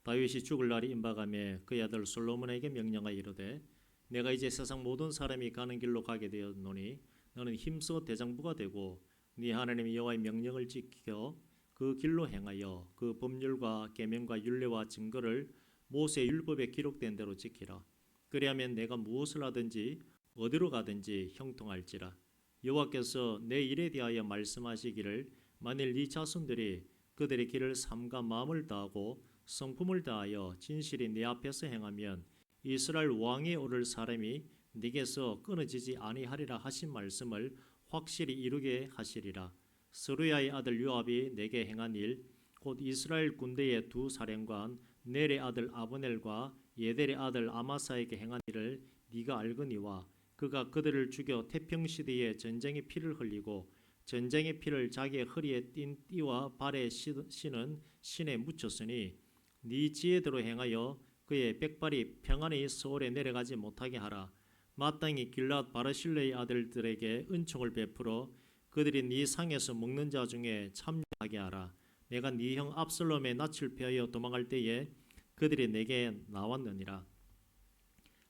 다윗이 죽을 날이 임박하며 그의 아들 솔로몬에게 명령하여 이르되 내가 이제 세상 모든 사람이 가는 길로 가게 되었노니 너는 힘써 대장부가 되고 네 하나님 여호와의 명령을 지켜 그 길로 행하여 그 법률과 계명과 율례와 증거를 모세의 율법에 기록된 대로 지키라. 그리하면 내가 무엇을 하든지 어디로 가든지 형통할지라. 여호와께서 내 일에 대하여 말씀하시기를 만일 네 자손들이 그들의 길을 삼가 마음을 다하고 성품을 다하여 진실이 네 앞에서 행하면 이스라엘 왕에 오를 사람이 네게서 끊어지지 아니하리라 하신 말씀을 확실히 이루게 하시리라. 스루야의 아들 요압이 내게 행한 일 곧 이스라엘 군대의 두 사령관 넬의 아들 아브넬과 예델의 아들 아마사에게 행한 일을 네가 알거니와 그가 그들을 죽여 태평시대에 전쟁의 피를 흘리고 전쟁의 피를 자기의 허리에 띤 띠와 발에 신은 신에 묻혔으니 네 지혜대로 행하여 그의 백발이 평안히 서울에 내려가지 못하게 하라. 마땅히 길랏 바르실레의 아들들에게 은총을 베풀어 그들이 네 상에서 먹는 자 중에 참여하게 하라. 내가 네 형 압살롬의 낯을 피하여 도망할 때에 그들이 내게 나왔느니라.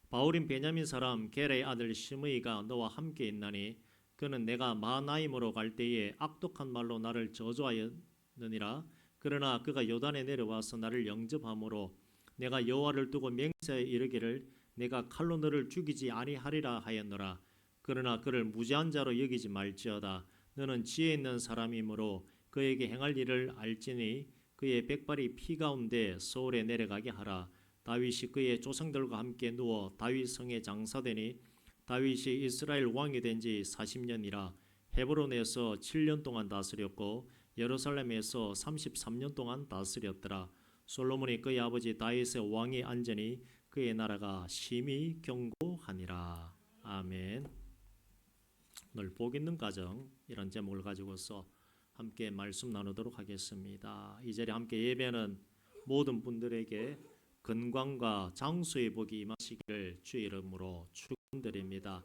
바울인 베냐민 사람 게라의 아들 시므이가 너와 함께 있나니 그는 내가 마하나임으로 갈 때에 악독한 말로 나를 저주하였느니라. 그러나 그가 요단에 내려와서 나를 영접함으로 내가 여호와를 두고 맹세하여 이르기를 내가 칼로 너를 죽이지 아니하리라 하였노라. 그러나 그를 무죄한 자로 여기지 말지어다. 너는 지혜 있는 사람이므로 그에게 행할 일을 알지니 그의 백발이 피 가운데 서울에 내려가게 하라. 다윗이 그의 조상들과 함께 누워 다윗 성에 장사되니 다윗이 이스라엘 왕이 된 지 40년이라. 헤브론에서 7년 동안 다스렸고 예루살렘에서 33년 동안 다스렸더라. 솔로몬이 그의 아버지 다윗의 왕이 앉으니 그의 나라가 심히 견고하니라. 아멘. 오늘 복 있는 가정 이런 제목을 가지고서 함께 말씀 나누도록 하겠습니다. 이 자리에 함께 예배하는 모든 분들에게 건강과 장수의 복이 임하시기를 주의 이름으로 축원드립니다.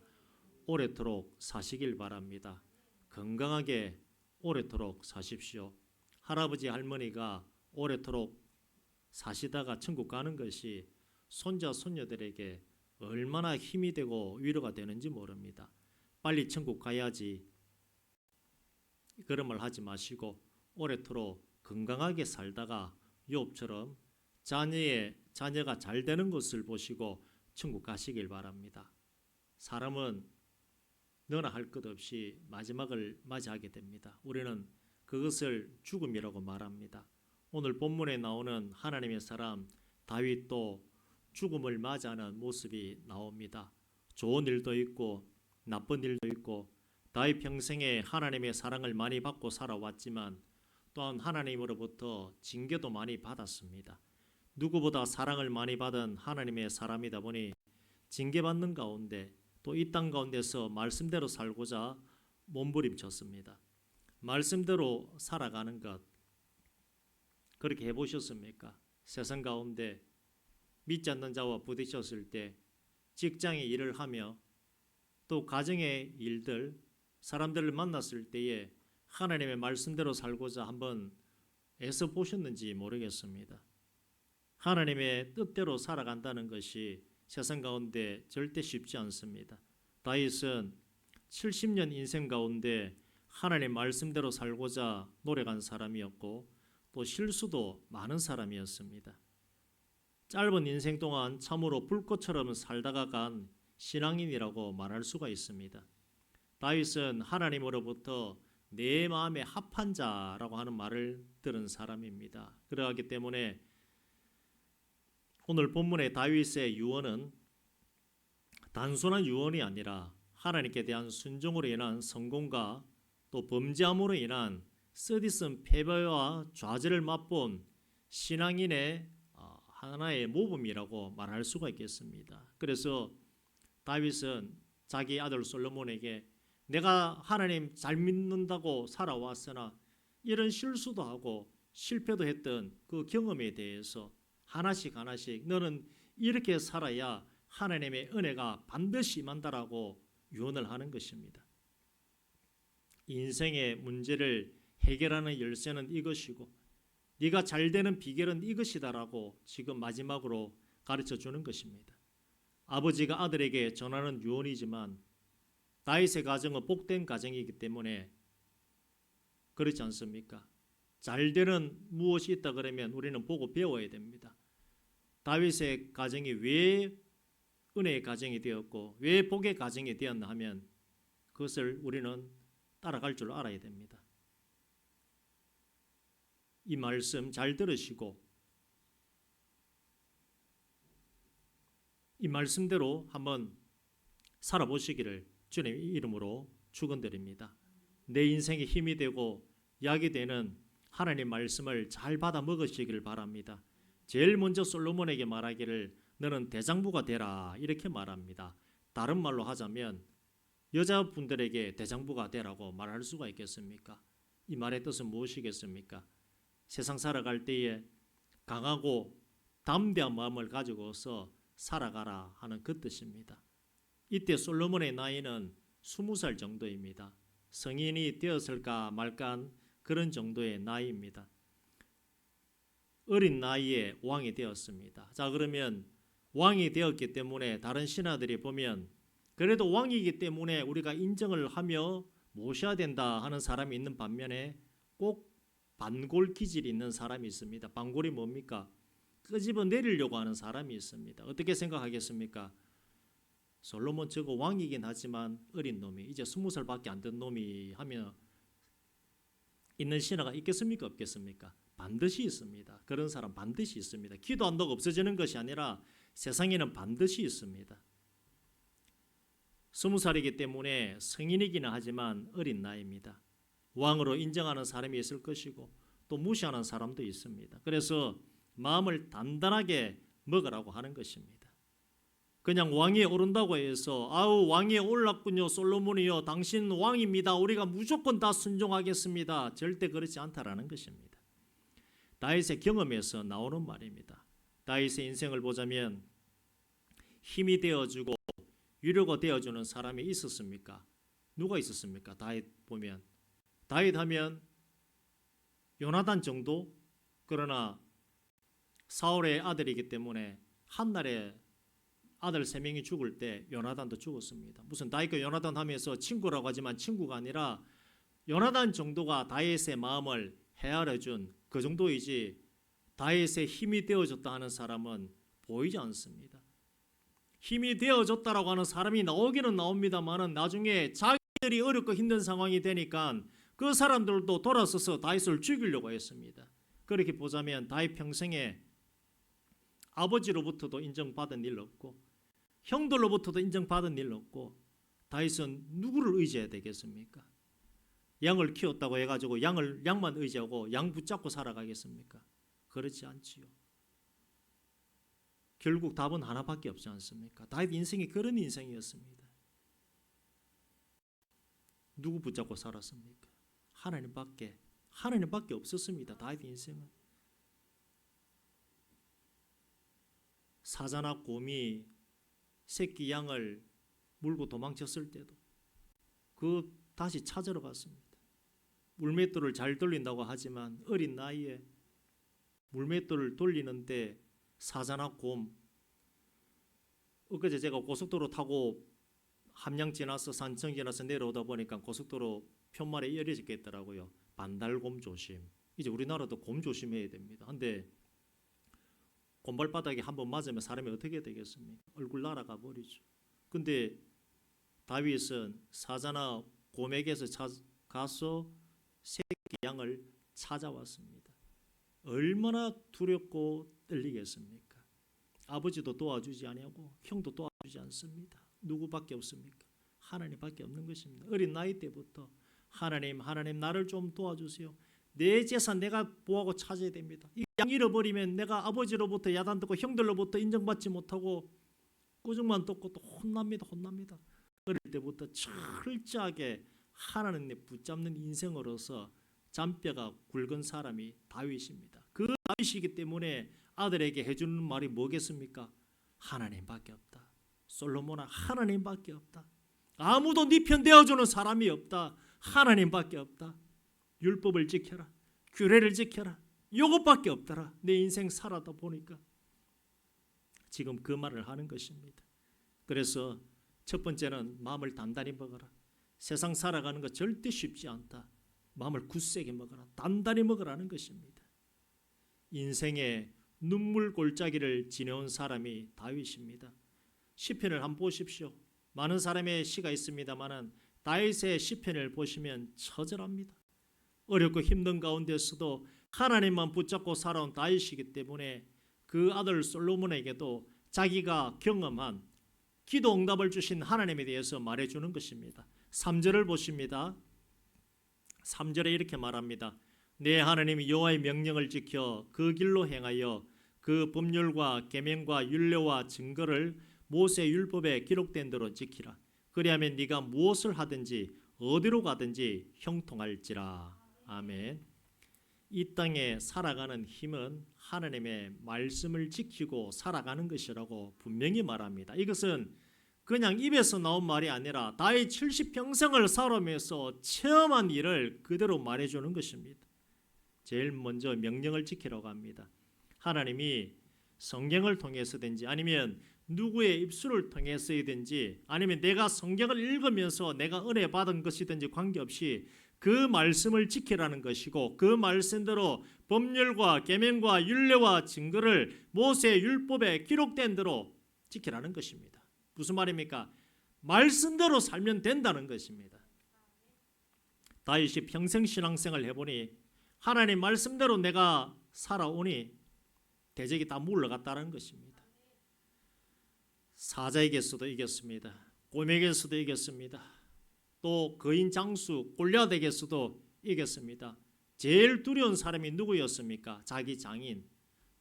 오래도록 사시길 바랍니다. 건강하게 오래도록 사십시오. 할아버지 할머니가 오래도록 사시다가 천국 가는 것이 손자 손녀들에게 얼마나 힘이 되고 위로가 되는지 모릅니다. 빨리 천국 가야지 그런 말 하지 마시고 오래도록 건강하게 살다가 욥처럼 자녀가 잘 되는 것을 보시고 천국 가시길 바랍니다. 사람은 너나 할 것 없이 마지막을 맞이하게 됩니다. 우리는 그것을 죽음이라고 말합니다. 오늘 본문에 나오는 하나님의 사람 다윗도 죽음을 맞이하는 모습이 나옵니다. 좋은 일도 있고 나쁜 일도 있고 다윗 평생에 하나님의 사랑을 많이 받고 살아왔지만 또한 하나님으로부터 징계도 많이 받았습니다. 누구보다 사랑을 많이 받은 하나님의 사람이다 보니 징계받는 가운데 또 이 땅 가운데서 말씀대로 살고자 몸부림쳤습니다. 말씀대로 살아가는 것 그렇게 해보셨습니까? 세상 가운데 믿지 않는 자와 부딪혔을 때 직장의 일을 하며 또 가정의 일들 사람들을 만났을 때에 하나님의 말씀대로 살고자 한번 애써 보셨는지 모르겠습니다. 하나님의 뜻대로 살아간다는 것이 세상 가운데 절대 쉽지 않습니다. 다윗은 70년 인생 가운데 하나님 말씀대로 살고자 노력한 사람이었고 또 실수도 많은 사람이었습니다. 짧은 인생 동안 참으로 불꽃처럼 살다가 간 신앙인이라고 말할 수가 있습니다. 다윗은 하나님으로부터 내 마음에 합한 자라고 하는 말을 들은 사람입니다. 그러하기 때문에 오늘 본문의 다윗의 유언은 단순한 유언이 아니라 하나님께 대한 순종으로 인한 성공과 또 범죄함으로 인한 쓰디쓴 패배와 좌절을 맛본 신앙인의 하나의 모범이라고 말할 수가 있겠습니다. 그래서 다윗은 자기 아들 솔로몬에게 내가 하나님 잘 믿는다고 살아왔으나 이런 실수도 하고 실패도 했던 그 경험에 대해서 하나씩 너는 이렇게 살아야 하나님의 은혜가 반드시 임한다라고 유언을 하는 것입니다. 인생의 문제를 해결하는 열쇠는 이것이고 네가 잘 되는 비결은 이것이다라고 지금 마지막으로 가르쳐 주는 것입니다. 아버지가 아들에게 전하는 유언이지만 다윗의 가정은 복된 가정이기 때문에 그렇지 않습니까? 잘 되는 무엇이 있다 그러면 우리는 보고 배워야 됩니다. 다윗의 가정이 왜 은혜의 가정이 되었고 왜 복의 가정이 되었나 하면 그것을 우리는 따라갈 줄 알아야 됩니다. 이 말씀 잘 들으시고 이 말씀대로 한번 살아보시기를 주님 이름으로 축원드립니다. 내 인생에 힘이 되고 약이 되는 하나님 말씀을 잘 받아 먹으시기를 바랍니다. 제일 먼저 솔로몬에게 말하기를 너는 대장부가 되라 이렇게 말합니다. 다른 말로 하자면 여자분들에게 대장부가 되라고 말할 수가 있겠습니까? 이 말의 뜻은 무엇이겠습니까? 세상 살아갈 때에 강하고 담대한 마음을 가지고서 살아가라 하는 그 뜻입니다. 이때 솔로몬의 나이는 20살 정도입니다. 성인이 되었을까 말까한 그런 정도의 나이입니다. 어린 나이에 왕이 되었습니다. 자, 그러면 왕이 되었기 때문에 다른 신하들이 보면 그래도 왕이기 때문에 우리가 인정을 하며 모셔야 된다 하는 사람이 있는 반면에 꼭 반골 기질이 있는 사람이 있습니다. 반골이 뭡니까? 끄집어 내리려고 하는 사람이 있습니다. 어떻게 생각하겠습니까? 솔로몬 저거 왕이긴 하지만 어린 놈이 이제 20살밖에 안 된 놈이 하며 있는 신하가 있겠습니까? 없겠습니까? 반드시 있습니다. 그런 사람 반드시 있습니다. 기도한다고 없어지는 것이 아니라 세상에는 반드시 있습니다. 20살이기 때문에 성인이기는 하지만 어린 나이입니다. 왕으로 인정하는 사람이 있을 것이고 또 무시하는 사람도 있습니다. 그래서 마음을 단단하게 먹으라고 하는 것입니다. 그냥 왕위에 오른다고 해서 아우 왕위에 올랐군요 솔로몬이요 당신 왕입니다 우리가 무조건 다 순종하겠습니다 절대 그렇지 않다라는 것입니다. 다윗의 경험에서 나오는 말입니다. 다윗의 인생을 보자면 힘이 되어주고 위로가 되어주는 사람이 있었습니까? 누가 있었습니까? 다윗 보면 다윗 하면 요나단 정도? 그러나 사울의 아들이기 때문에 한날에 아들 3명이 죽을 때 요나단도 죽었습니다. 무슨 다윗과 요나단 하면서 친구라고 하지만 친구가 아니라 요나단 정도가 다윗의 마음을 헤아려준 그 정도이지 다윗의 힘이 되어줬다 하는 사람은 보이지 않습니다. 힘이 되어줬다라고 하는 사람이 나오기는 나옵니다만은 나중에 자기들이 어렵고 힘든 상황이 되니까 그 사람들도 돌아서서 다윗을 죽이려고 했습니다. 그렇게 보자면 다윗 평생에 아버지로부터도 인정받은 일 없고 형들로부터도 인정받은 일 없고 다윗은 누구를 의지해야 되겠습니까? 양을 키웠다고 해가지고 양만 의지하고 양 붙잡고 살아가겠습니까? 그렇지 않지요. 결국 답은 하나밖에 없지 않습니까? 다윗 인생이 그런 인생이었습니다. 누구 붙잡고 살았습니까? 하나님밖에 없었습니다. 다윗 인생은. 사자나 곰이 새끼 양을 물고 도망쳤을 때도 그 다시 찾으러 갔습니다. 물맷돌을 잘 돌린다고 하지만 어린 나이에 물맷돌을 돌리는데 사자나 곰 엊그제 제가 고속도로 타고 함양 지나서 산청 지나서 내려오다 보니까 고속도로 편말에 열려져 있더라고요. 반달곰 조심. 이제 우리나라도 곰 조심해야 됩니다. 근데 곰발바닥에 한번 맞으면 사람이 어떻게 되겠습니까? 얼굴 날아가 버리죠. 근데 다윗은 사자나 곰에게서 가서 새끼 양을 찾아왔습니다. 얼마나 두렵고 떨리겠습니까? 아버지도 도와주지 아니하고 형도 도와주지 않습니다. 누구밖에 없습니까? 하나님밖에 없는 것입니다. 어린 나이 때부터 하나님 나를 좀 도와주세요. 내 재산 내가 보호하고 찾아야 됩니다. 이 양 잃어버리면 내가 아버지로부터 야단 듣고 형들로부터 인정받지 못하고 꾸중만 듣고 또 혼납니다. 어릴 때부터 철저하게 하나님을 붙잡는 인생으로서 잔뼈가 굵은 사람이 다윗입니다. 그 다윗이기 때문에 아들에게 해주는 말이 뭐겠습니까? 하나님밖에 없다. 솔로몬아 하나님밖에 없다. 아무도 네 편 되어주는 사람이 없다. 하나님밖에 없다. 율법을 지켜라. 규례를 지켜라. 이것밖에 없더라. 내 인생 살아다 보니까. 지금 그 말을 하는 것입니다. 그래서 첫 번째는 마음을 단단히 먹어라. 세상 살아가는 거 절대 쉽지 않다. 마음을 굳세게 먹어라. 단단히 먹으라는 것입니다. 인생의 눈물 골짜기를 지내온 사람이 다윗입니다. 시편을 한번 보십시오. 많은 사람의 시가 있습니다만 다윗의 시편을 보시면 처절합니다. 어렵고 힘든 가운데서도 하나님만 붙잡고 살아온 다윗이기 때문에 그 아들 솔로몬에게도 자기가 경험한 기도 응답을 주신 하나님에 대해서 말해주는 것입니다. 3절을 보십니다. 3절에 이렇게 말합니다. 내 하나님 여호와의 명령을 지켜 그 길로 행하여 그 법률과 계명과 율례와 증거를 모세 율법에 기록된 대로 지키라. 그리하면 네가 무엇을 하든지 어디로 가든지 형통할지라. 아멘. 이 땅에 살아가는 힘은 하나님의 말씀을 지키고 살아가는 것이라고 분명히 말합니다. 이것은 그냥 입에서 나온 말이 아니라 다윗 70평생을 살아오면서 체험한 일을 그대로 말해주는 것입니다. 제일 먼저 명령을 지키라고 합니다. 하나님이 성경을 통해서든지 아니면 누구의 입술을 통해서든지 아니면 내가 성경을 읽으면서 내가 은혜 받은 것이든지 관계없이 그 말씀을 지키라는 것이고 그 말씀대로 법률과 계명과 율례와 증거를 모세 율법에 기록된 대로 지키라는 것입니다. 무슨 말입니까? 말씀대로 살면 된다는 것입니다. 다윗이 평생 신앙생활을 해보니 하나님 말씀대로 내가 살아오니 대적이 다 물러갔다는 것입니다. 사자에게서도 이겼습니다. 곰에게서도 이겼습니다. 또 거인 장수 골리앗에게서도 이겼습니다. 제일 두려운 사람이 누구였습니까? 자기 장인.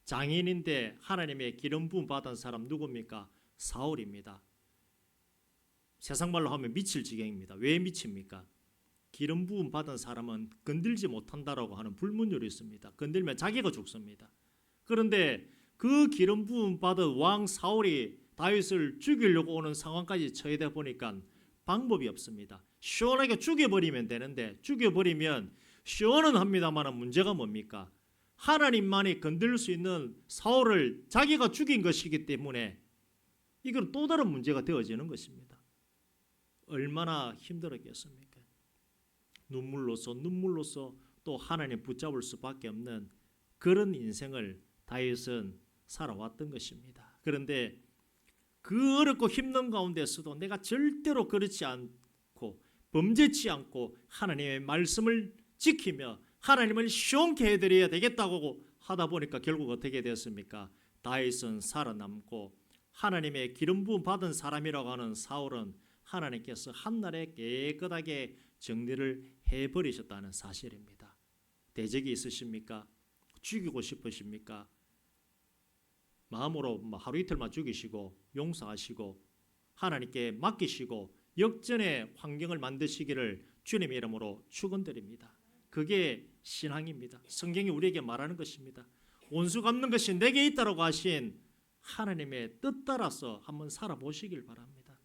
장인인데 하나님의 기름 부음 받은 사람 누굽니까? 사울입니다. 세상 말로 하면 미칠 지경입니다. 왜 미칩니까? 기름 부음 받은 사람은 건들지 못한다라고 하는 불문율이 있습니다. 건들면 자기가 죽습니다. 그런데 그 기름 부음 받은 왕 사울이 다윗을 죽이려고 오는 상황까지 처해다 보니까 방법이 없습니다. 시원하게 죽여버리면 되는데 죽여버리면 시원은 합니다만 문제가 뭡니까? 하나님만이 건들 수 있는 사울을 자기가 죽인 것이기 때문에 이건 또 다른 문제가 되어지는 것입니다. 얼마나 힘들었겠습니까? 눈물로서 또 하나님 붙잡을 수밖에 없는 그런 인생을 다윗은 살아왔던 것입니다. 그런데 그 어렵고 힘든 가운데서도 내가 절대로 그렇지 않고 범죄치 않고 하나님의 말씀을 지키며 하나님을 시원케 해드려야 되겠다고 하다 보니까 결국 어떻게 됐습니까? 다윗은 살아남고 하나님의 기름 부음 받은 사람이라고 하는 사울은 하나님께서 한날에 깨끗하게 정리를 해버리셨다는 사실입니다. 대적이 있으십니까? 죽이고 싶으십니까? 마음으로 하루 이틀만 죽이시고 용서하시고 하나님께 맡기시고 역전의 환경을 만드시기를 주님의 이름으로 축원드립니다. 그게 신앙입니다. 성경이 우리에게 말하는 것입니다. 원수 갚는 것이 내게 있다라고 하신 하나님의 뜻 따라서 한번 살아보시길 바랍니다.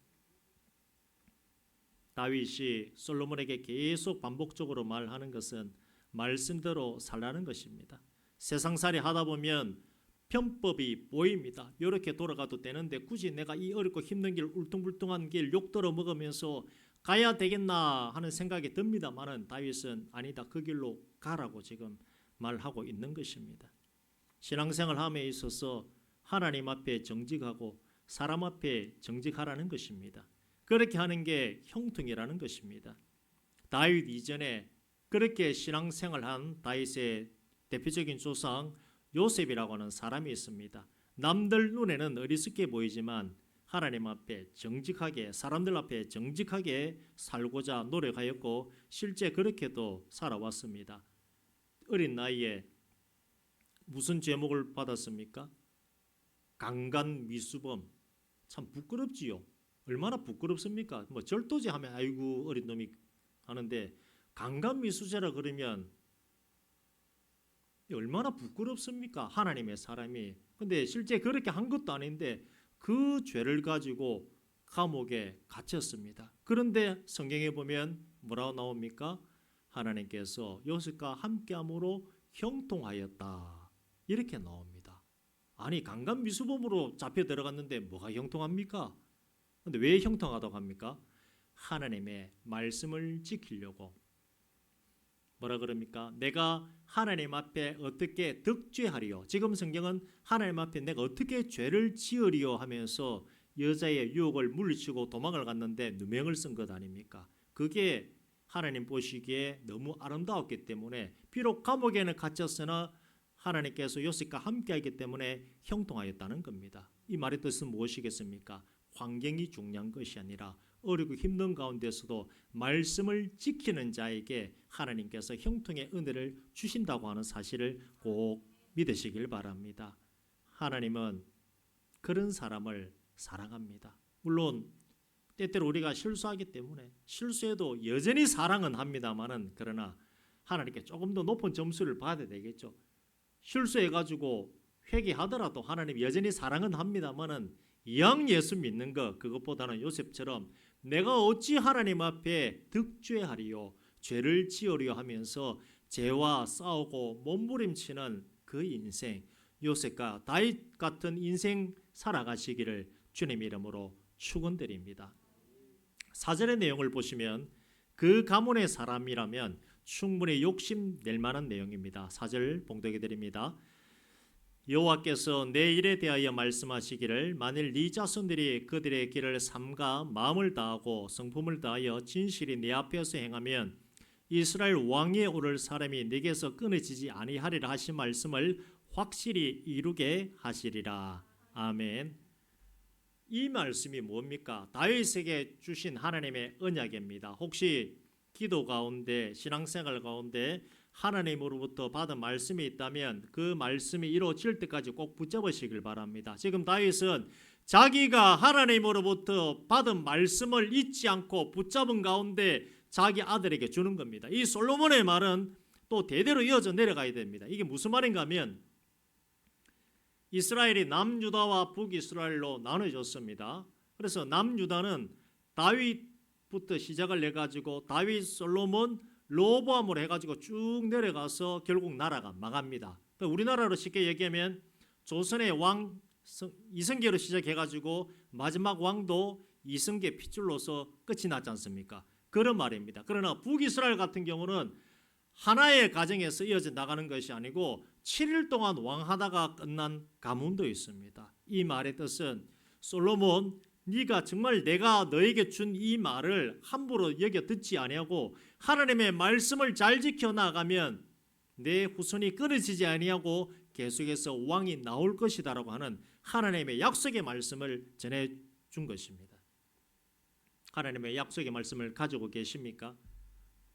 다윗이 솔로몬에게 계속 반복적으로 말하는 것은 말씀대로 살라는 것입니다. 세상살이 하다 보면 편법이 보입니다. 이렇게 돌아가도 되는데 굳이 내가 이 어렵고 힘든 길 울퉁불퉁한 길 욕들어 먹으면서 가야 되겠나 하는 생각이 듭니다만은 다윗은 아니다. 그 길로 가라고 지금 말하고 있는 것입니다. 신앙생활 함에 있어서 하나님 앞에 정직하고 사람 앞에 정직하라는 것입니다. 그렇게 하는 게 형통이라는 것입니다. 다윗 이전에 그렇게 신앙생활한 다윗의 대표적인 조상 요셉이라고 하는 사람이 있습니다. 남들 눈에는 어리석게 보이지만 하나님 앞에 정직하게 사람들 앞에 정직하게 살고자 노력하였고 실제 그렇게도 살아왔습니다. 어린 나이에 무슨 제목을 받았습니까? 강간미수범. 참 부끄럽지요. 얼마나 부끄럽습니까? 뭐 절도죄 하면 아이고 어린 놈이 하는데 강간미수죄라 그러면 얼마나 부끄럽습니까? 하나님의 사람이. 근데 실제 그렇게 한 것도 아닌데 그 죄를 가지고 감옥에 갇혔습니다. 그런데 성경에 보면 뭐라고 나옵니까? 하나님께서 요셉과 함께함으로 형통하였다. 이렇게 나옵니다. 아니 강간미수범으로 잡혀 들어갔는데 뭐가 형통합니까? 근데 왜 형통하다고 합니까? 하나님의 말씀을 지키려고. 뭐라 그럽니까? 내가 하나님 앞에 어떻게 득죄하리요? 지금 성경은 하나님 앞에 내가 어떻게 죄를 지으리요 하면서 여자의 유혹을 물리치고 도망을 갔는데 누명을 쓴 것 아닙니까? 그게 하나님 보시기에 너무 아름다웠기 때문에 비록 감옥에는 갇혔으나 하나님께서 요셉과 함께하기 때문에 형통하였다는 겁니다. 이 말의 뜻은 무엇이겠습니까? 환경이 중요한 것이 아니라 어렵고 힘든 가운데서도 말씀을 지키는 자에게 하나님께서 형통의 은혜를 주신다고 하는 사실을 꼭 믿으시길 바랍니다. 하나님은 그런 사람을 사랑합니다. 물론 때때로 우리가 실수하기 때문에 실수해도 여전히 사랑은 합니다마는 그러나 하나님께 조금 더 높은 점수를 받아야 되겠죠. 실수해가지고 회개하더라도 하나님 여전히 사랑은 합니다마는 이왕 예수 믿는 것 그것보다는 요셉처럼 내가 어찌 하나님 앞에 득죄하리요 죄를 지으려 하면서 죄와 싸우고 몸부림치는 그 인생 요셉과 다윗 같은 인생 살아가시기를 주님 이름으로 축원드립니다. 4절의 내용을 보시면 그 가문의 사람이라면 충분히 욕심낼 만한 내용입니다. 4절 봉독해 드립니다. 여호와께서 내 일에 대하여 말씀하시기를 만일 네 자손들이 그들의 길을 삼가 마음을 다하고 성품을 다하여 진실이 네 앞에서 행하면 이스라엘 왕위에 오를 사람이 네게서 끊어지지 아니하리라 하신 말씀을 확실히 이루게 하시리라. 아멘. 이 말씀이 뭡니까? 다윗에게 주신 하나님의 언약입니다. 혹시 기도 가운데 신앙생활 가운데 하나님으로부터 받은 말씀이 있다면 그 말씀이 이루어질 때까지 꼭 붙잡으시길 바랍니다. 지금 다윗은 자기가 하나님으로부터 받은 말씀을 잊지 않고 붙잡은 가운데 자기 아들에게 주는 겁니다. 이 솔로몬의 말은 또 대대로 이어져 내려가야 됩니다. 이게 무슨 말인가 하면 이스라엘이 남유다와 북이스라엘로 나눠졌습니다. 그래서 남유다는 다윗부터 시작을 해가지고 다윗, 솔로몬, 로보암으로 해가지고 쭉 내려가서 결국 나라가 망합니다. 우리나라로 쉽게 얘기하면 조선의 왕 이성계로 시작해가지고 마지막 왕도 이성계 핏줄로서 끝이 났지 않습니까? 그런 말입니다. 그러나 북이스라엘 같은 경우는 하나의 가정에서 이어져 나가는 것이 아니고 7일 동안 왕하다가 끝난 가문도 있습니다. 이 말의 뜻은 솔로몬 네가 정말 내가 너에게 준 이 말을 함부로 여겨 듣지 아니하고 하나님의 말씀을 잘 지켜나가면 내 후손이 끊어지지 아니하고 계속해서 왕이 나올 것이다라고 하는 하나님의 약속의 말씀을 전해준 것입니다. 하나님의 약속의 말씀을 가지고 계십니까?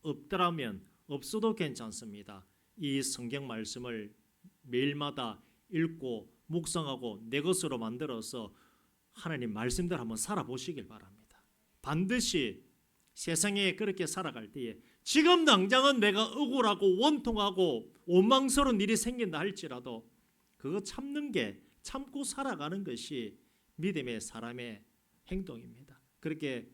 없더라면 없어도 괜찮습니다. 이 성경 말씀을 매일마다 읽고 묵상하고 내 것으로 만들어서 하나님 말씀대로 한번 살아보시길 바랍니다. 반드시 세상에 그렇게 살아갈 때에 지금 당장은 내가 억울하고 원통하고 원망스러운 일이 생긴다 할지라도 그거 참고 살아가는 것이 믿음의 사람의 행동입니다. 그렇게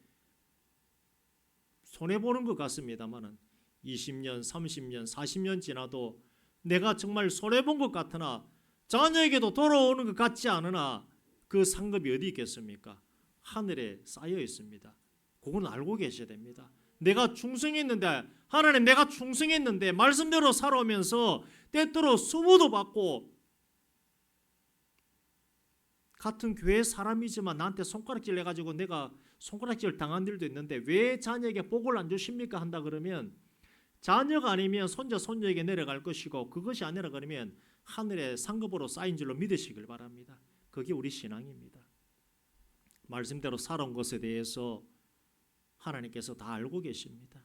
손해보는 것 같습니다만은 20년, 30년, 40년 지나도 내가 정말 손해본 것 같으나 자녀에게도 돌아오는 것 같지 않으나 그 상급이 어디 있겠습니까? 하늘에 쌓여 있습니다. 그건 알고 계셔야 됩니다. 내가 충성했는데 하나님 내가 충성했는데 말씀대로 살아오면서 때때로 수모도 받고 같은 교회 사람이지만 나한테 손가락질 해가지고 내가 손가락질 당한 일도 있는데 왜 자녀에게 복을 안 주십니까? 한다 그러면 자녀가 아니면 손자 손녀에게 내려갈 것이고 그것이 아니라 그러면 하늘의 상급으로 쌓인 줄로 믿으시길 바랍니다. 그게 우리 신앙입니다. 말씀대로 살아온 것에 대해서 하나님께서 다 알고 계십니다.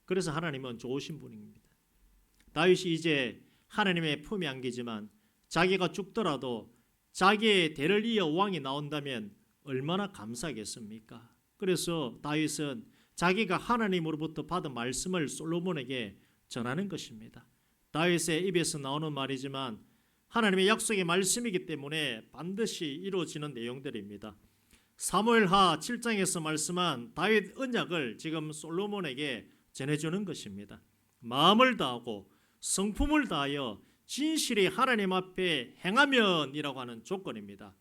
그래서 하나님은 좋으신 분입니다. 다윗이 이제 하나님의 품에 안기지만 자기가 죽더라도 자기의 대를 이어 왕이 나온다면 얼마나 감사하겠습니까? 그래서 다윗은 자기가 하나님으로부터 받은 말씀을 솔로몬에게 전하는 것입니다. 다윗의 입에서 나오는 말이지만 하나님의 약속의 말씀이기 때문에 반드시 이루어지는 내용들입니다. 사무엘하 7장에서 말씀한 다윗 언약을 지금 솔로몬에게 전해주는 것입니다. 마음을 다하고 성품을 다하여 진실이 하나님 앞에 행하면이라고 하는 조건입니다.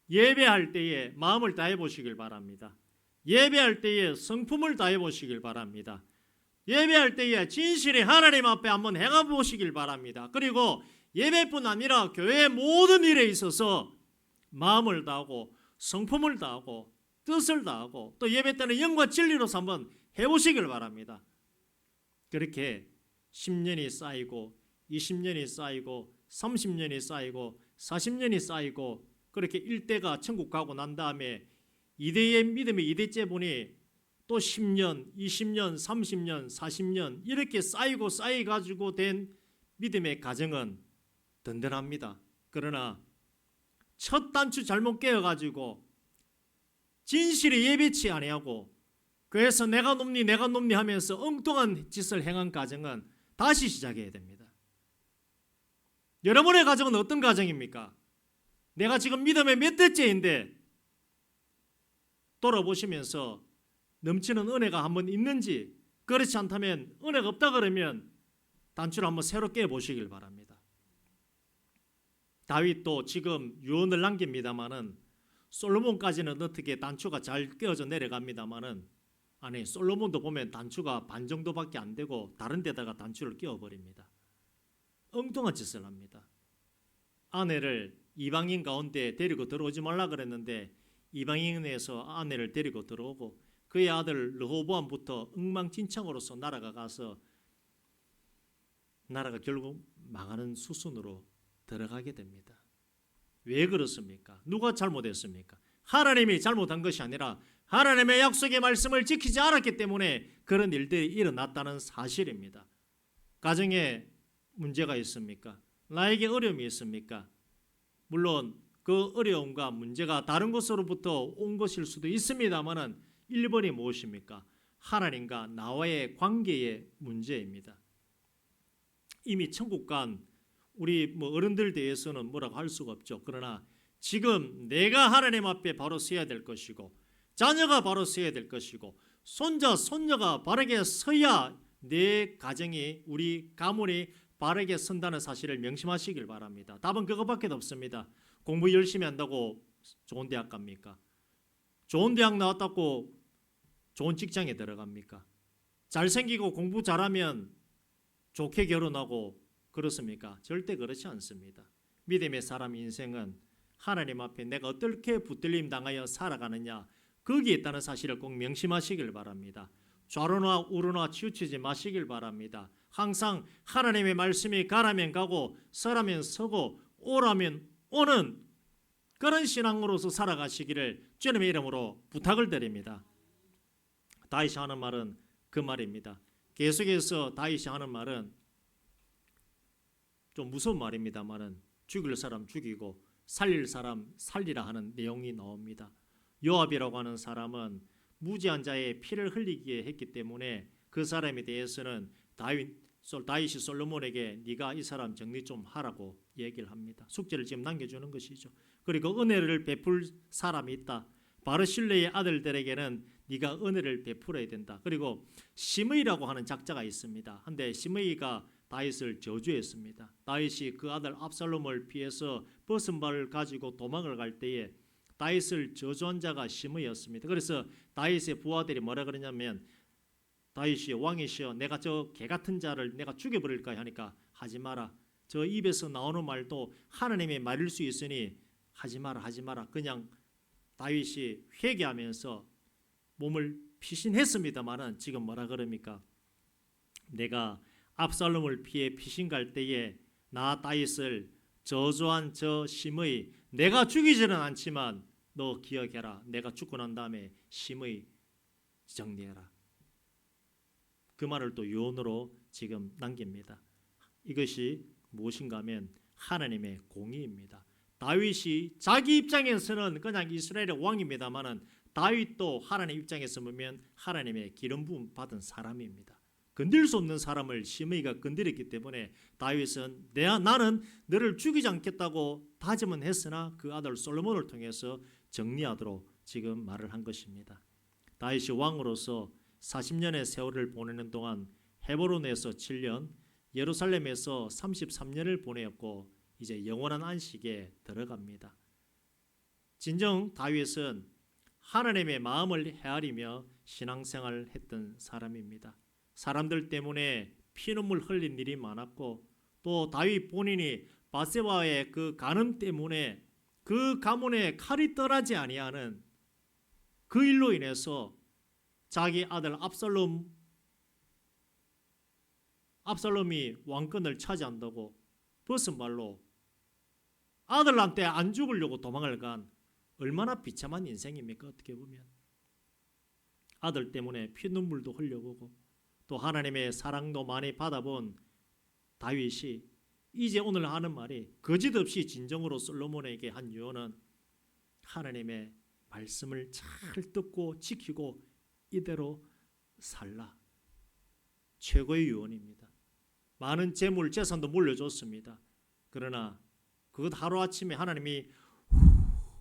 예배할 때에 마음을 다해 보시길 바랍니다. 예배할 때에 성품을 다해 보시길 바랍니다. 예배할 때에 진실이 하나님 앞에 한번 행해 보시길 바랍니다. 그리고 예배뿐 아니라 교회의 모든 일에 있어서 마음을 다하고 성품을 다하고 뜻을 다하고 또 예배 때는 영과 진리로서 한번 해보시길 바랍니다. 그렇게 10년이 쌓이고 20년이 쌓이고 30년이 쌓이고 40년이 쌓이고 그렇게 일대가 천국 가고 난 다음에 이대의 믿음의 이대째 보니 또 10년, 20년, 30년, 40년 이렇게 쌓이고 쌓여가지고 된 믿음의 가정은 든든합니다. 그러나 첫 단추 잘못 깨어가지고 진실이 예배치 아니하고 그래서 내가 높니 하면서 엉뚱한 짓을 행한 가정은 다시 시작해야 됩니다. 여러분의 가정은 어떤 가정입니까? 내가 지금 믿음의 몇 대째인데 돌아보시면서 넘치는 은혜가 한번 있는지, 그렇지 않다면 은혜가 없다 그러면 단추를 한번 새로 깨보시길 바랍니다. 다윗도 지금 유언을 남깁니다마는 솔로몬까지는 어떻게 단추가 잘 깨어져 내려갑니다마는 아니 솔로몬도 보면 단추가 반 정도밖에 안 되고 다른 데다가 단추를 끼워버립니다. 엉뚱한 짓을 합니다. 아내를 이방인 가운데 데리고 들어오지 말라 그랬는데 이방인에서 아내를 데리고 들어오고 그의 아들 르호보암부터 엉망진창으로서 나라가 가서 나라가 결국 망하는 수순으로 들어가게 됩니다. 왜 그렇습니까? 누가 잘못했습니까? 하나님이 잘못한 것이 아니라 하나님의 약속의 말씀을 지키지 않았기 때문에 그런 일들이 일어났다는 사실입니다. 가정에 문제가 있습니까? 나에게 어려움이 있습니까? 물론 그 어려움과 문제가 다른 곳으로부터 온 것일 수도 있습니다만은 1번이 무엇입니까? 하나님과 나와의 관계의 문제입니다. 이미 천국 간 우리 어른들 대해서는 뭐라고 할 수가 없죠. 그러나 지금 내가 하나님 앞에 바로 서야 될 것이고 자녀가 바로 서야 될 것이고 손자, 손녀가 바르게 서야 내 가정이 우리 가문이 바르게 선다는 사실을 명심하시길 바랍니다. 답은 그것밖에 없습니다. 공부 열심히 한다고 좋은 대학 갑니까? 좋은 대학 나왔다고 좋은 직장에 들어갑니까? 잘생기고 공부 잘하면 좋게 결혼하고 그렇습니까? 절대 그렇지 않습니다. 믿음의 사람 인생은 하나님 앞에 내가 어떻게 붙들림 당하여 살아가느냐 거기에 있다는 사실을 꼭 명심하시길 바랍니다. 좌로나 우로나 치우치지 마시길 바랍니다. 항상 하나님의 말씀이 가라면 가고 서라면 서고 오라면 오는 그런 신앙으로서 살아가시기를 주님의 이름으로 부탁을 드립니다. 다윗이 하는 말은 그 말입니다. 계속해서 다윗이 하는 말은 좀 무서운 말입니다만은 죽일 사람 죽이고 살릴 사람 살리라 하는 내용이 나옵니다. 요압이라고 하는 사람은 무지한 자의 피를 흘리기에 했기 때문에 그 사람에 대해서는 다윗이 솔로몬에게 네가 이 사람 정리 좀 하라고 얘기를 합니다. 숙제를 지금 남겨주는 것이죠. 그리고 은혜를 베풀 사람이 있다. 바르실레의 아들들에게는 네가 은혜를 베풀어야 된다. 그리고 시므이라고 하는 작자가 있습니다. 한데 시므이가 다윗을 저주했습니다. 다윗이 그 아들 압살롬을 피해서 벗은 발을 가지고 도망을 갈 때에 다윗을 저주한 자가 시므이였습니다. 그래서 다윗의 부하들이 뭐라 그러냐면 다윗이 왕이시여 내가 저 개 같은 자를 내가 죽여버릴까 하니까 하지 마라. 저 입에서 나오는 말도 하나님의 말일 수 있으니 하지 마라. 그냥 다윗이 회개하면서 몸을 피신했습니다마는 지금 뭐라 그럽니까? 내가 압살롬을 피해 피신 갈 때에 나 다윗을 저주한 저 시므이 내가 죽이지는 않지만 너 기억해라. 내가 죽고 난 다음에 시므이 정리해라. 그 말을 또 유언으로 지금 남깁니다. 이것이 무엇인가 하면 하나님의 공의입니다. 다윗이 자기 입장에서는 그냥 이스라엘의 왕입니다마는 다윗도 하나님 입장에서 보면 하나님의 기름 부음 받은 사람입니다. 건들 수 없는 사람을 시므이가 건드렸기 때문에 다윗은 나는 너를 죽이지 않겠다고 다짐은 했으나 그 아들 솔로몬을 통해서 정리하도록 지금 말을 한 것입니다. 다윗이 왕으로서 40년의 세월을 보내는 동안 헤브론에서 7년, 예루살렘에서 33년을 보내었고 이제 영원한 안식에 들어갑니다. 진정 다윗은 하나님의 마음을 헤아리며 신앙생활을 했던 사람입니다. 사람들 때문에 피눈물 흘린 일이 많았고 또 다윗 본인이 바세바의 그 간음 때문에 그 가문에 칼이 떠나지 아니하는 그 일로 인해서 자기 아들 압살롬이 왕권을 차지한다고 벗은 말로 아들한테 안 죽으려고 도망을 간 얼마나 비참한 인생입니까? 어떻게 보면 아들 때문에 피눈물도 흘려보고 또 하나님의 사랑도 많이 받아본 다윗이 이제 오늘 하는 말이 거짓없이 진정으로 솔로몬에게 한 유언은 하나님의 말씀을 잘 듣고 지키고 이대로 살라. 최고의 유언입니다. 많은 재물 재산도 물려줬습니다. 그러나 그것 하루아침에 하나님이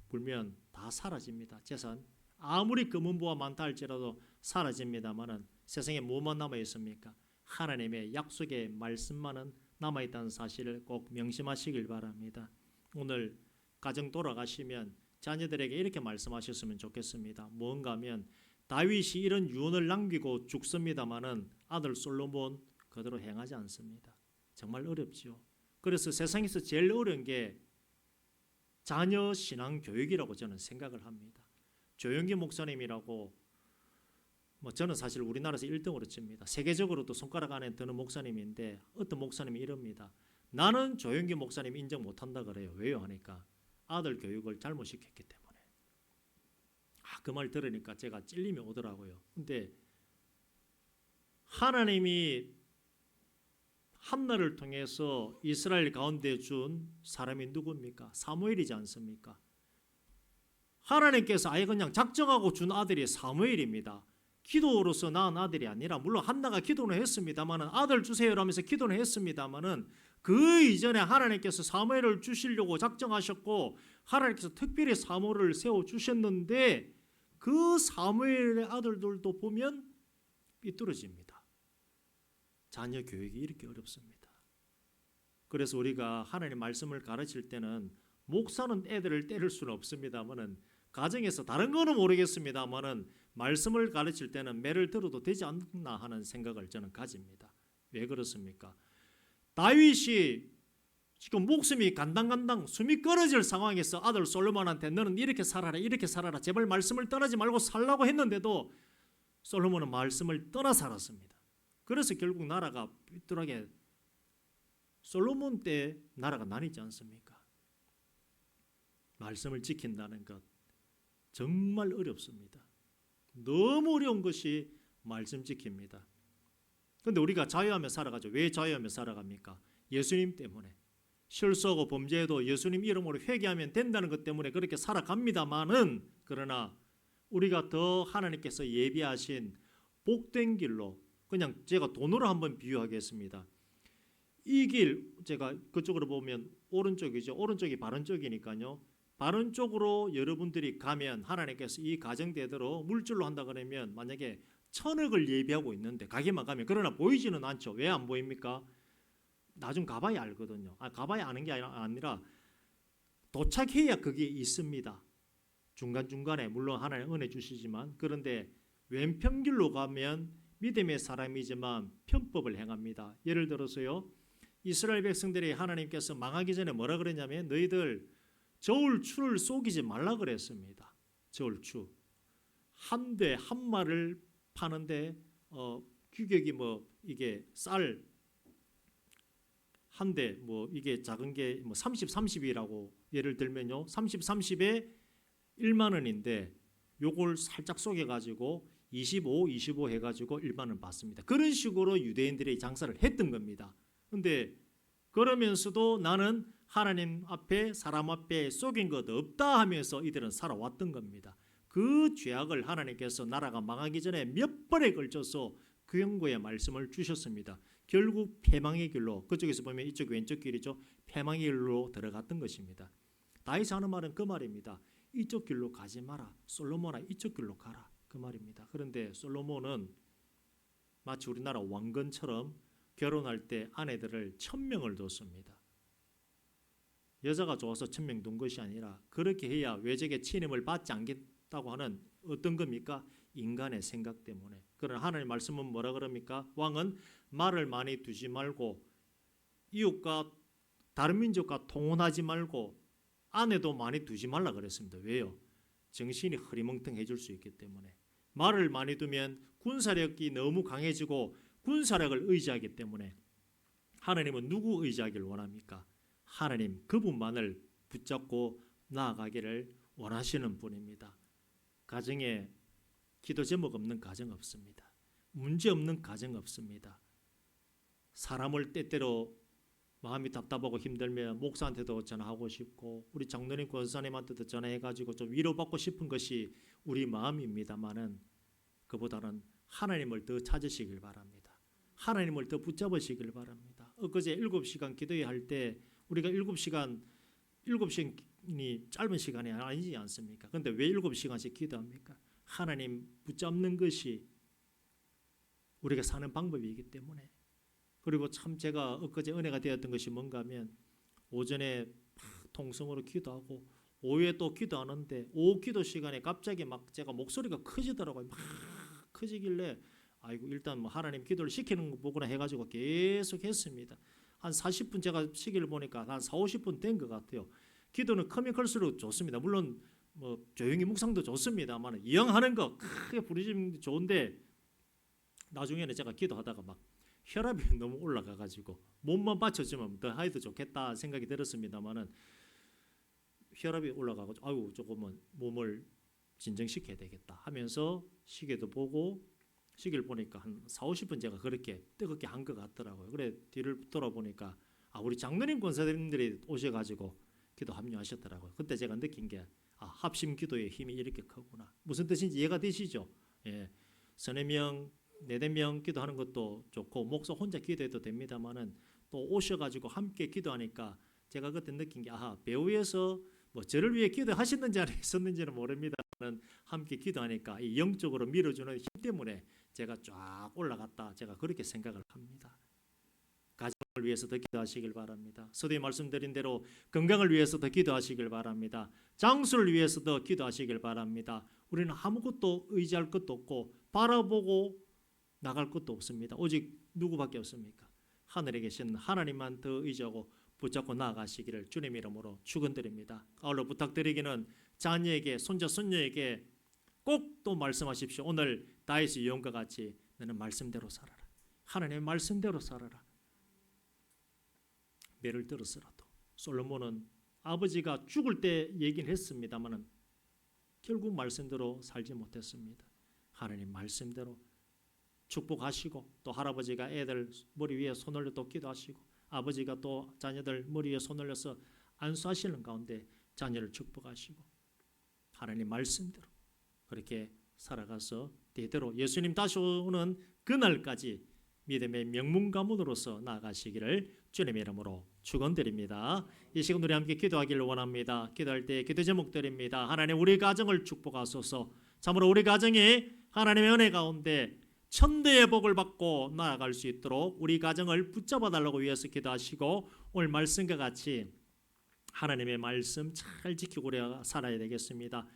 불면 다 사라집니다. 재산 아무리 금은보화 많다 할지라도 사라집니다마는 세상에 뭐만 남아 있습니까? 하나님의 약속의 말씀만은 남아있다는 사실을 꼭 명심하시길 바랍니다. 오늘 가정 돌아가시면 자녀들에게 이렇게 말씀하셨으면 좋겠습니다. 뭔가 하면 다윗이 이런 유언을 남기고 죽습니다마는 아들 솔로몬 그대로 행하지 않습니다. 정말 어렵죠. 그래서 세상에서 제일 어려운 게 자녀 신앙 교육이라고 저는 생각을 합니다. 조영기 목사님이라고 저는 사실 우리나라에서 1등으로 칩니다. 세계적으로도 손가락 안에 드는 목사님인데 어떤 목사님이 이럽니다. 나는 조영기 목사님 인정 못한다 그래요. 왜요 하니까 아들 교육을 잘못 시켰기 때문에. 그 말 들으니까 제가 찔림이 오더라고요. 근데 하나님이 한나를 통해서 이스라엘 가운데 준 사람이 누굽니까? 사무엘이지 않습니까? 하나님께서 아예 그냥 작정하고 준 아들이 사무엘입니다. 기도로서 낳은 아들이 아니라 물론 한나가 기도는 했습니다마는 아들 주세요라면서 기도는 했습니다마는 그 이전에 하나님께서 사무엘을 주시려고 작정하셨고 하나님께서 특별히 사무엘을 세워 주셨는데 그 사무엘의 아들들도 보면 삐뚤어집니다. 자녀 교육이 이렇게 어렵습니다. 그래서 우리가 하나님 말씀을 가르칠 때는 목사는 애들을 때릴 수는 없습니다마는 가정에서 다른 거는 모르겠습니다마는 말씀을 가르칠 때는 매를 들어도 되지 않나 하는 생각을 저는 가집니다. 왜 그렇습니까? 다윗이 지금 목숨이 간당간당 숨이 끊어질 상황에서 아들 솔로몬한테 너는 이렇게 살아라 이렇게 살아라 제발 말씀을 떠나지 말고 살라고 했는데도 솔로몬은 말씀을 떠나 살았습니다. 그래서 결국 나라가 삐뚤하게 솔로몬 때 나라가 나뉘지 않습니까? 말씀을 지킨다는 것 정말 어렵습니다. 너무 어려운 것이 말씀 지킵니다. 그런데 우리가 자유하며 살아가죠. 왜 자유하며 살아갑니까? 예수님 때문에. 실수하고 범죄해도 예수님 이름으로 회개하면 된다는 것 때문에 그렇게 살아갑니다마는 그러나 우리가 더 하나님께서 예비하신 복된 길로 그냥 제가 돈으로 한번 비유하겠습니다. 이 길 제가 그쪽으로 보면 오른쪽이죠. 오른쪽이 바른 쪽이니까요. 바른 쪽으로 여러분들이 가면 하나님께서 이 가정대대로 물질로 한다 그러면 만약에 1,000억을 예비하고 있는데 가게만 가면 그러나 보이지는 않죠. 왜 안 보입니까? 나중 가봐야 알거든요. 가봐야 아는 게 아니라 도착해야 그게 있습니다. 중간중간에 물론 하나님 은혜 주시지만 그런데 왼편길로 가면 믿음의 사람이지만 편법을 행합니다. 예를 들어서요. 이스라엘 백성들이 하나님께서 망하기 전에 뭐라 그랬냐면 너희들 저울추를 속이지 말라 그랬습니다. 저울추 한 대 한 마를 파는데 규격이 이게 쌀 한 대 이게 작은 게 30, 30이라고 예를 들면요. 30, 30에 1만 원인데 요걸 살짝 속여가지고 25, 25 해가지고 1만 원 받습니다. 그런 식으로 유대인들이 장사를 했던 겁니다. 근데 그러면서도 나는 하나님 앞에 사람 앞에 속인 것 없다 하면서 이들은 살아왔던 겁니다. 그 죄악을 하나님께서 나라가 망하기 전에 몇 번에 걸쳐서 규영고의 말씀을 주셨습니다. 결국 패망의 길로 그쪽에서 보면 이쪽 왼쪽 길이죠. 패망의 길로 들어갔던 것입니다. 다윗이 하는 말은 그 말입니다. 이쪽 길로 가지 마라. 솔로몬아 이쪽 길로 가라. 그 말입니다. 그런데 솔로몬은 마치 우리나라 왕건처럼 결혼할 때 아내들을 1000명을 뒀습니다. 여자가 좋아서 1000명 둔 것이 아니라 그렇게 해야 외적의 침입을 받지 않겠다고 하는 어떤 겁니까? 인간의 생각 때문에. 그러나 하나님 말씀은 뭐라 그럽니까? 왕은 말을 많이 두지 말고 이웃과 다른 민족과 통혼하지 말고 아내도 많이 두지 말라 그랬습니다. 왜요? 정신이 흐리멍텅해질 수 있기 때문에. 말을 많이 두면 군사력이 너무 강해지고 군사력을 의지하기 때문에 하나님은 누구 의지하기를 원합니까? 하나님 그분만을 붙잡고 나아가기를 원하시는 분입니다. 가정에 기도 제목 없는 가정 없습니다. 문제 없는 가정 없습니다. 사람을 때때로 마음이 답답하고 힘들면 목사한테도 전화하고 싶고 우리 장로님 권사님한테도 전화해가지고 좀 위로받고 싶은 것이 우리 마음입니다만은 그보다는 하나님을 더 찾으시길 바랍니다. 하나님을 더 붙잡으시길 바랍니다. 엊그제 7시간 기도회 할 때 우리가 7시간이 짧은 시간이 아니지 않습니까? 그런데 왜 7시간씩 기도합니까? 하나님 붙잡는 것이 우리가 사는 방법이기 때문에. 그리고 참 제가 엊그제 은혜가 되었던 것이 뭔가 하면 오전에 통성으로 기도하고 오후에 또 기도하는데 오후 기도 시간에 갑자기 막 제가 목소리가 커지더라고요. 막 커지길래 아이고 일단 뭐 하나님 기도를 시키는 거 보구나 해가지고 계속 했습니다. 한 40분 제가 시기를 보니까 한 40-50분 된 것 같아요. 기도는 크면 클수록 좋습니다. 물론 뭐 조용히 묵상도 좋습니다만 이왕하는 거 크게 부르짖는 좋은데 나중에는 제가 기도하다가 막 혈압이 너무 올라가가지고 몸만 받쳐주면 더 해도 좋겠다 생각이 들었습니다만은 혈압이 올라가고 아유 조금은 몸을 진정시켜야 되겠다 하면서 시계도 보고 시계를 보니까 한 40-50분 제가 그렇게 뜨겁게 한 것 같더라고요. 그래 뒤를 돌아보니까 우리 장로님 권사님들이 오셔가지고 기도 합류하셨더라고요. 그때 제가 느낀 게 합심 기도의 힘이 이렇게 크구나. 무슨 뜻인지 이해가 되시죠? 예, 서너 명, 4-4명 기도하는 것도 좋고 목사 혼자 기도해도 됩니다만은 또 오셔가지고 함께 기도하니까 제가 그때 느낀 게 배후에서 뭐 저를 위해 기도하셨는지 안 했었는지는 모릅니다만 함께 기도하니까 이 영적으로 밀어주는 힘 때문에 제가 쫙 올라갔다 제가 그렇게 생각을 합니다. 가정을 위해서 더 기도하시길 바랍니다. 서두에 말씀드린 대로 건강을 위해서 더 기도하시길 바랍니다. 장수를 위해서 더 기도하시길 바랍니다. 우리는 아무것도 의지할 것도 없고 바라보고 나갈 것도 없습니다. 오직 누구밖에 없습니까? 하늘에 계신 하나님만 더 의지하고 붙잡고 나아가시기를 주님 이름으로 축원드립니다. 아울러 부탁드리기는 자녀에게 손자 손녀에게 꼭 또 말씀하십시오. 오늘 다윗의 예언과 같이 너는 말씀대로 살아라. 하나님의 말씀대로 살아라. 예를 들어서라도 솔로몬은 아버지가 죽을 때 얘기는 했습니다마는 결국 말씀대로 살지 못했습니다. 하나님 말씀대로 축복하시고 또 할아버지가 애들 머리 위에 손 올려 또 기도하시고 아버지가 또 자녀들 머리 위에 손 올려서 안수하시는 가운데 자녀를 축복하시고 하나님 말씀대로 그렇게 살아가서 대대로 예수님 다시 오는 그날까지 믿음의 명문 가문으로서 나아가시기를 주님의 이름으로 축원드립니다. 이 시간 우리 함께 기도하기를 원합니다. 기도할 때 기도 제목드립니다. 하나님 우리 가정을 축복하소서. 참으로 우리 가정이 하나님의 은혜 가운데 천대의 복을 받고 나아갈 수 있도록 우리 가정을 붙잡아 달라고 위해서 기도하시고 오늘 말씀과 같이 하나님의 말씀 잘 지키고 우리가 살아야 되겠습니다.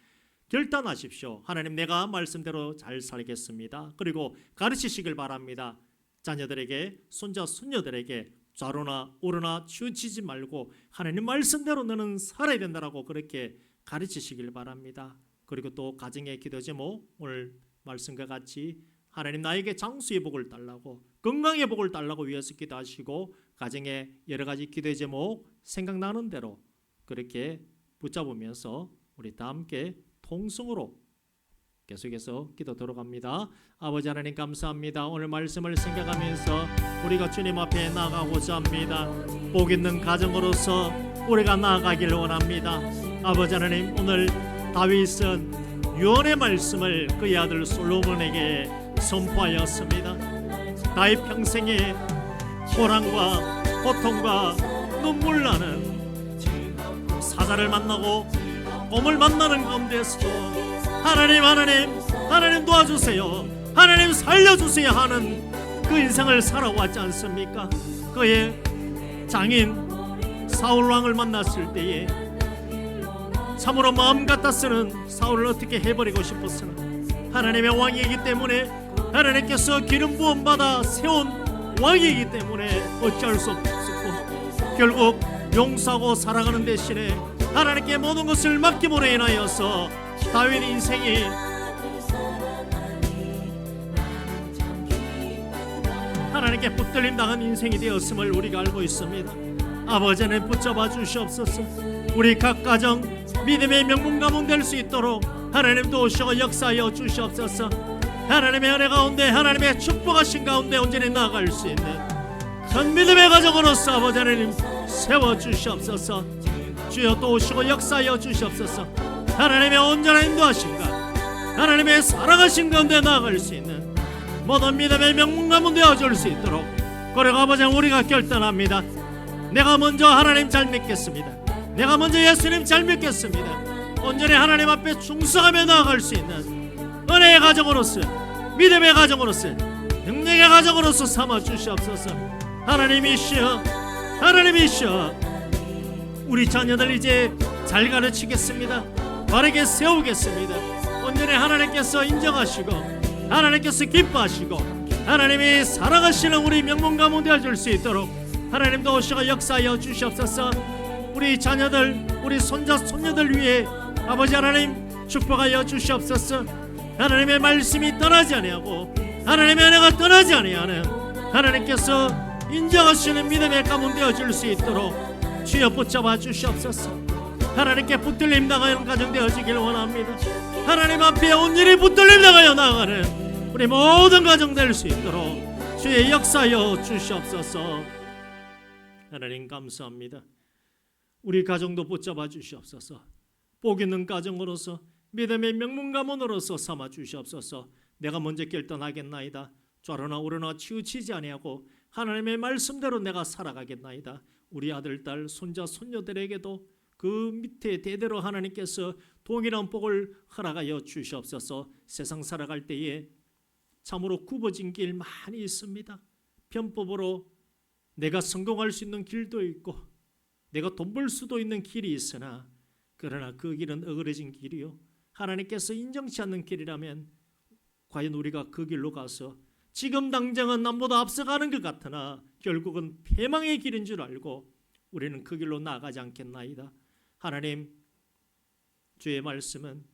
결단하십시오. 하나님 내가 말씀대로 잘 살겠습니다. 그리고 가르치시길 바랍니다. 자녀들에게 손자 손녀들에게 좌로나 우로나 치우치지 말고 하나님 말씀대로 너는 살아야 된다라고 그렇게 가르치시길 바랍니다. 그리고 또 가정의 기도 제목 오늘 말씀과 같이 하나님 나에게 장수의 복을 달라고 건강의 복을 달라고 위해서 기도하시고 가정의 여러 가지 기도 제목 생각나는 대로 그렇게 붙잡으면서 우리 다 함께 통성으로 계속해서 기도 들어갑니다. 아버지 하나님 감사합니다. 오늘 말씀을 생각하면서 우리가 주님 앞에 나아가고자 합니다. 복 있는 가정으로서 우리가 나아가기를 원합니다. 아버지 하나님 오늘 다윗은 유언의 말씀을 그의 아들 솔로몬에게 선포하였습니다. 다윗 평생에 고난과 고통과 눈물 나는 사자를 만나고 곰을 만나는 가운데서 하나님 도와주세요. 하나님 살려주세요 하는 그 인생을 살아왔지 않습니까? 그의 장인 사울 왕을 만났을 때에 참으로 마음 같아서는 사울을 어떻게 해버리고 싶었으나 하나님의 왕이기 때문에, 하나님께서 기름 부음 받아 세운 왕이기 때문에 어찌할 수 없었고, 결국 용서하고 살아가는 대신에 하나님께 모든 것을 맡김으로 인하여서 다윗 인생이 하나님께 붙들림 당한 인생이 되었음을 우리가 알고 있습니다. 아버지 하나님, 붙잡아 주시옵소서. 우리 각 가정 믿음의 명문가문 될 수 있도록 하나님 도우시고 역사하여 주시옵소서. 하나님의 은혜 가운데, 하나님의 축복하신 가운데 온전히 나아갈 수 있는 큰 믿음의 가정으로서 아버지 하나님 세워주시옵소서. 주여 도우시고 역사하여 주시옵소서. 하나님의 온전한 인도하신가, 하나님의 살아가신 가운데 나아갈 수 있는 모든 믿음의 명문가문 되어줄 수 있도록, 그리고 아버지 우리가 결단합니다. 내가 먼저 하나님 잘 믿겠습니다. 내가 먼저 예수님 잘 믿겠습니다. 온전히 하나님 앞에 충성하며 나아갈 수 있는 은혜의 가정으로서, 믿음의 가정으로서, 능력의 가정으로서 삼아 주시옵소서. 하나님이시여, 하나님이시여, 우리 자녀들 이제 잘 가르치겠습니다. 바르게 세우겠습니다. 온전히 하나님께서 인정하시고, 하나님께서 기뻐하시고, 하나님이 살아가시는 우리 명문가문 되어줄 수 있도록 하나님도 오시고 역사하여 주시옵소서. 우리 자녀들, 우리 손자 손녀들 위해 아버지 하나님 축복하여 주시옵소서. 하나님의 말씀이 떠나지 아니하고 하나님의 은혜가 떠나지 아니하는 하나님께서 인정하시는 믿음의 가문 되어줄 수 있도록 주여 붙잡아 주시옵소서. 하나님께 붙들림 당하는 가정 되어지길 원합니다. 하나님 앞에 온전히 붙들림 당하여 나아가는 우리 모든 가정 될 수 있도록 주의 역사하여 주시옵소서. 하나님 감사합니다. 우리 가정도 붙잡아 주시옵소서. 복 있는 가정으로서, 믿음의 명문가문으로서 삼아 주시옵소서. 내가 먼저 결단하겠나이다. 좌로나 우로나 치우치지 아니하고 하나님의 말씀대로 내가 살아가겠나이다. 우리 아들, 딸, 손자, 손녀들에게도 그 밑에 대대로 하나님께서 동일한 복을 허락하여 주시옵소서. 세상 살아갈 때에 참으로 굽어진 길 많이 있습니다. 편법으로 내가 성공할 수 있는 길도 있고 내가 돈 벌 수도 있는 길이 있으나, 그러나 그 길은 어그러진 길이요, 하나님께서 인정치 않는 길이라면 과연 우리가 그 길로 가서 지금 당장은 남보다 앞서가는 것 같으나 결국은 패망의 길인 줄 알고 우리는 그 길로 나아가지 않겠나이다. 하나님, 주의 말씀은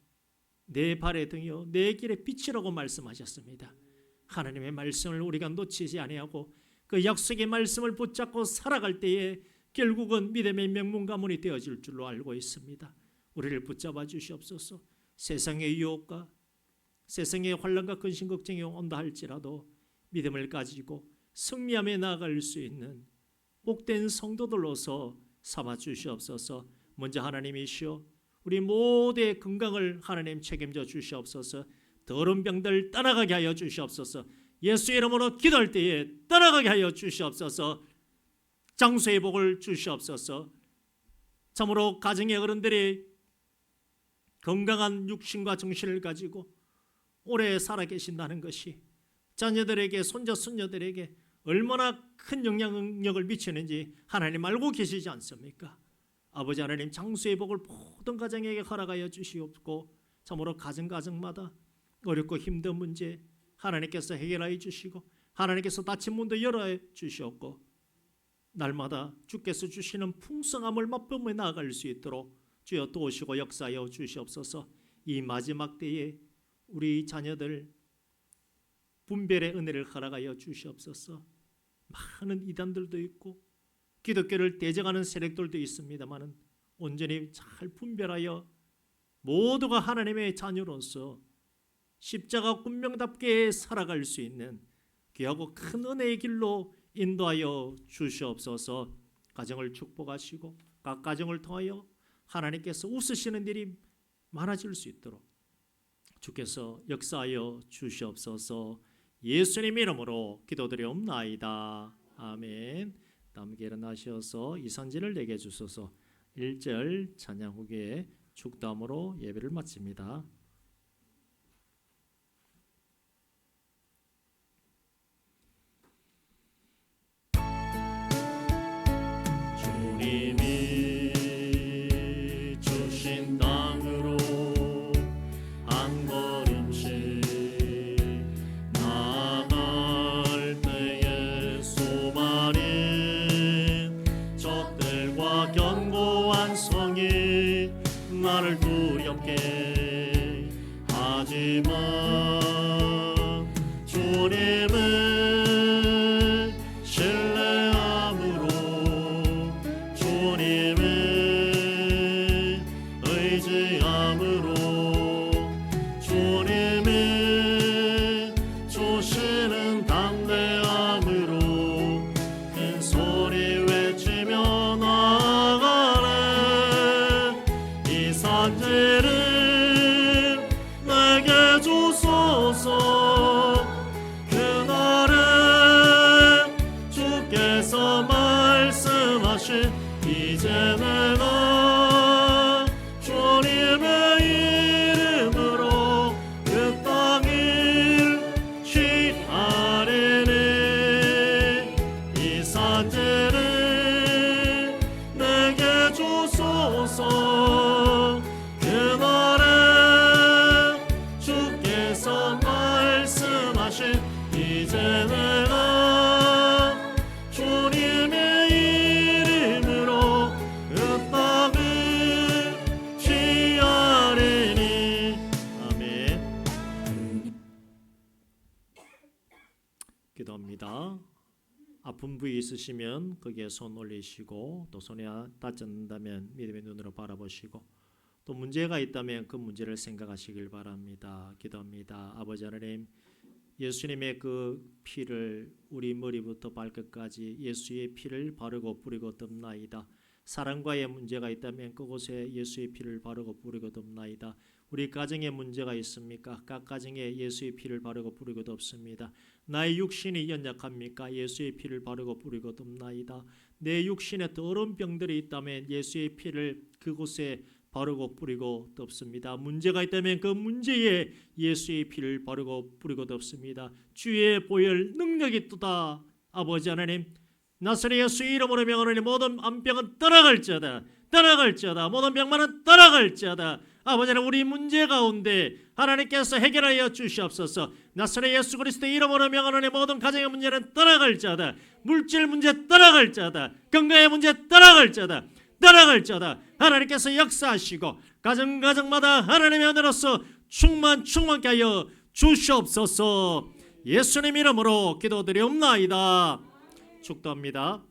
내 발의 등이요 내 길의 빛이라고 말씀하셨습니다. 하나님의 말씀을 우리가 놓치지 아니하고 그 약속의 말씀을 붙잡고 살아갈 때에 결국은 믿음의 명문가문이 되어질 줄로 알고 있습니다. 우리를 붙잡아 주시옵소서. 세상의 유혹과 세상의 환난과 근심 걱정이 온다 할지라도 믿음을 가지고 승리하며 나아갈 수 있는 복된 성도들로서 삼아 주시옵소서. 먼저 하나님이시여, 우리 모두의 건강을 하나님 책임져 주시옵소서. 더러운 병들 떠나가게 하여 주시옵소서. 예수 이름으로 기도할 때에 떠나가게 하여 주시옵소서. 장수의 복을 주시옵소서. 참으로 가정의 어른들이 건강한 육신과 정신을 가지고 오래 살아계신다는 것이 자녀들에게, 손자 손녀들에게 얼마나 큰 영향력을 미치는지 하나님 알고 계시지 않습니까? 아버지 하나님, 장수의 복을 모든 가정에게 허락하여 주시옵고, 참으로 가정마다 어렵고 힘든 문제 하나님께서 해결하여 주시고, 하나님께서 닫힌 문도 열어 주시옵고, 날마다 주께서 주시는 풍성함을 맛보며 나아갈 수 있도록 주여 도우시고 역사하여 주시옵소서. 이 마지막 때에 우리 자녀들 분별의 은혜를 허락하여 주시옵소서. 많은 이단들도 있고 기독교를 대적하는 세력들도 있습니다만 온전히 잘 분별하여 모두가 하나님의 자녀로서 십자가 군명답게 살아갈 수 있는 귀하고 큰 은혜의 길로 인도하여 주시옵소서. 가정을 축복하시고 각 가정을 통하여 하나님께서 웃으시는 일이 많아질 수 있도록 주께서 역사하여 주시옵소서. 예수님 이름으로 기도드리옵나이다. 아멘. 함께 일어나셔서 이 선지를 내게 주소서. 1절 찬양 후에 축도함으로 예배를 마칩니다. 나를 두렵게 하지마. 주님을 신뢰함으로 주님을 의지함으로 주님이 주시는 담대함으로 큰 소리 외치며 나아가네. 이 산지를 내게 주소서. 그날에 주께서 말씀하신 이제 내가 주님의 이름으로 그 땅을 취하리니. 이 산지를 내게 주소서. 그날에 주께서 말씀하신 이제 내가 주님의 이름으로 그 땅을 취하리니. 아멘. 기도합니다. 아픈 부위 있으시면 거기에 손 올리시고, 또 손에 닿지 않는다면 믿음의 눈으로 바라보시고, 또 문제가 있다면 그 문제를 생각하시길 바랍니다. 기도합니다. 아버지 하나님, 예수님의 그 피를 우리 머리부터 발끝까지 예수의 피를 바르고 뿌리고 덮나이다. 사랑과의 문제가 있다면 그곳에 예수의 피를 바르고 뿌리고 덮나이다. 우리 가정에 문제가 있습니까? 각 가정에 예수의 피를 바르고 뿌리고 덮습니다. 나의 육신이 연약합니까? 예수의 피를 바르고 뿌리고 덮나이다. 내 육신에 더러운 병들이 있다면 예수의 피를 그곳에 바르고 뿌리고 덮습니다. 문제가 있다면 그 문제에 예수의 피를 바르고 뿌리고 덮습니다. 주의 보혈 능력이 있도다. 아버지 하나님, 나사렛 예수 이름으로 명하노니 모든 암병은 떠나갈지어다. 떠나갈지어다. 모든 병만은 떠나갈지어다. 아버지 하나님, 우리 문제 가운데 하나님께서 해결하여 주시옵소서. 나사렛 예수 그리스도 이름으로 명하노니 모든 가정의 문제는 떠나갈지어다. 물질 문제 떠나갈지어다. 건강의 문제 떠나갈지어다. 떠나갈지어다. 하나님께서 역사하시고 가정마다 하나님의 은혜로서 충만케 하여 주시옵소서. 예수님 이름으로 기도드리옵나이다. 축도합니다.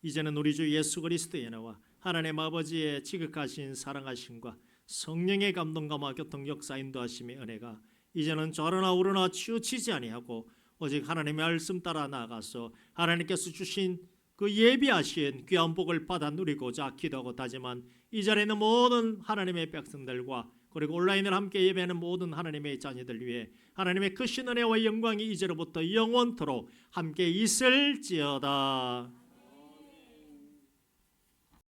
이제는 우리 주 예수 그리스도의 은혜와 하나님 아버지의 지극하신 사랑하심과 성령의 감동감화 교통 역사 인도하심의 은혜가 이제는 좌로나 우로나 치우치지 아니하고 오직 하나님의 말씀 따라 나아가서 하나님께서 주신 그 예비하신 귀한 복을 받아 누리고자 기도하고 다짐한 이 자리에 있는 모든 하나님의 백성들과 그리고 온라인을 함께 예배하는 모든 하나님의 자녀들 위해 하나님의 크신 은혜와 영광이 이제로부터 영원토록 함께 있을지어다.